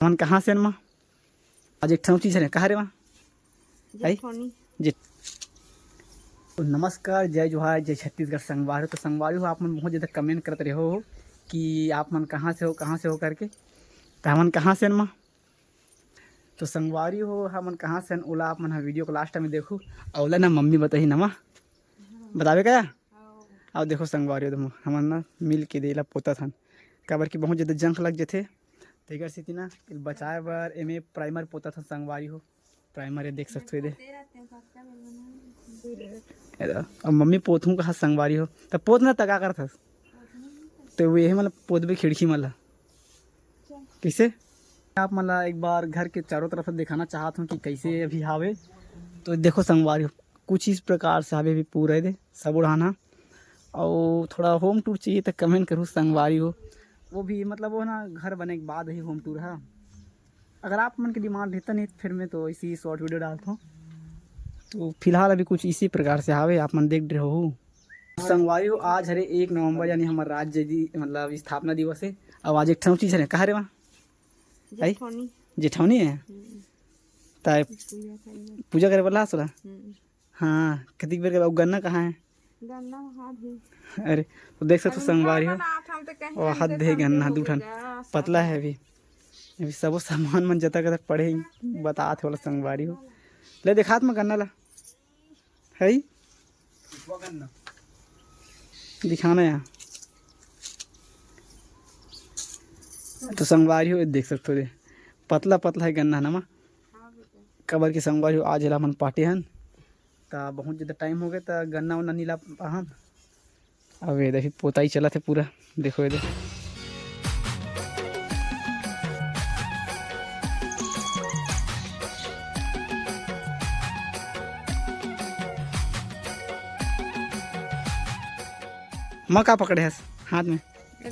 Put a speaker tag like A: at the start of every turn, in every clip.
A: मन कहाँ से माँ आज एक चीज है कहाँ रे माँ आई जी। तो नमस्कार, जय जोहार, जय छत्तीसगढ़। संगवारी तो संगवारी हो आप मन बहुत ज़्यादा कमेंट करते रहे हो कि आप मन कहाँ से हो करके। तो हमन कहाँ से माँ तो संगवारी हो हमन कहाँ से ओला आप मन वीडियो को लास्ट में देखो ओला ना मम्मी बताही ना माँ बतावे क्या। और देखो संगवारी हो तो हमन ना मिल के देला पोता थन काबर की बहुत ज़्यादा जंख लग जाते तेकर सेती ना बचाए बर एमे प्राइमर पोता था संगवारी हो। प्राइमर ये देख सकते हो दे अब मम्मी पोथूं कहा संगवारी हो तब पोत ना तका कर थस तो यही मतलब पोत भी खिड़की मला कैसे आप मला एक बार घर के चारों तरफ से दिखाना चाहता हूँ कि कैसे अभी हावे। तो देखो संगवारी हो कुछ इस प्रकार से हावे भी पूरा दे सब उड़ाना और थोड़ा होम टूर चाहिए तो कमेंट करूँ संगवारी हो। वो भी मतलब वो ना घर बने के बाद ही होम टूर है। अगर आप मन की डिमांड रहता नहीं फिर मैं तो इसी शॉर्ट वीडियो डालता हूँ। तो फिलहाल अभी कुछ इसी प्रकार से हावे आप मन देख रहे हो। संगवारी हो आज हरे 1 नवंबर यानी हमारा राज्य मतलब स्थापना दिवस है। अब आज एक चीज है कहाँ रे वहाँ जेठौनी है ताय पूजा करे वाला सोला। हाँ कति बेर के गन्ना कहाँ है अरे तो देख सकते संगवारी हो और हाथ दे गन्ना दूठन पतला है अभी सब सामान मन जता कदा पड़े बता थे वाला संगवारी हो ले दिखात में गन्ना ला है दिखाना यहाँ। तो संगवारी हो देख सकते हो पतला पतला है गन्ना ना कबर की संगवारी हो आज मन पाटे हन ता बहुत ज़्यादा टाइम हो गया था गन्ना उन्ना नीला पाहन। अब ये देखिए पोताई चला थे पूरा देखो ये माँ का पकड़े है हाथ में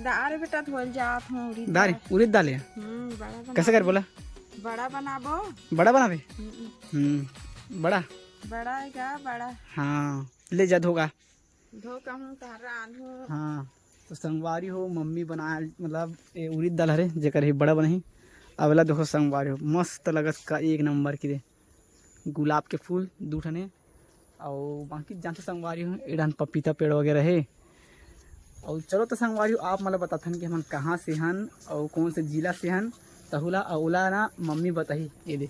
B: दाल बेटा धोल जात हूँ
A: दाल उड़द दाल है कैसे कर बोला
B: बड़ा बनाबो
A: बड़ा बनावे बड़ा
B: बड़ा है क्या बड़ा
A: हाँ ले जा धोगा
B: धो कहूँ तारा आलू
A: हाँ। तो संगवारी हो मम्मी बना मतलब ये उड़द दाल हरे जेकर ही बड़ा बनही अवला देखो संगवारी हो मस्त लगत का 1 नंबर की दे गुलाब के फूल दूठने और बाकी जानते संगवारी हो एडान पपीता पेड़ वगैरह है। और चलो तो संगवारी हो आप मतलब बताथन कि हम कहाँ से हन और कौन से जिला से हन तहुला अवला ना मम्मी बताही ये दे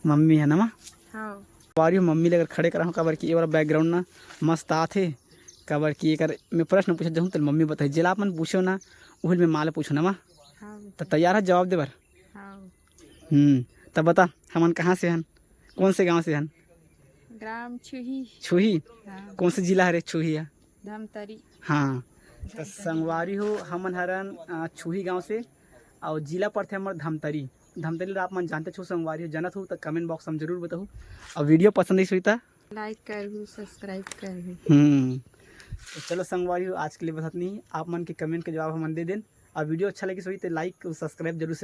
A: मम्मी है ना माँ संगवारी हो मम्मी लेकर खड़े करा काबर की ये वाला बैकग्राउंड ना मस्त आथे काबर की एक मैं प्रश्न पूछा जाऊँ तो मम्मी बताई जिला आप मन पूछो ना उहिल में माला पूछो ना माँ तो तैयार है जवाब दे बार। तब बता हमन कहाँ से हन कौन से गांव से हन
B: ग्राम छुही
A: छुही कौन से जिला हरे छुही है
B: धमतरी।
A: हाँ तो संगवारी हो हमन हरन छुही गांव से और जिला पड़ते हमारे धमतरी धमतरी आप मन जानते छो संगवारी हो जानत हो तो कमेंट बॉक्स में जरूर बताओ और वीडियो पसंद आई तो
B: लाइक कर सब्सक्राइब कर।
A: तो चलो संगवारी हो आज के लिए बस इतनी आप मन के कमेंट के जवाब हम दे दें और वीडियो अच्छा लगी सही तो लाइक और सब्सक्राइब जरूर से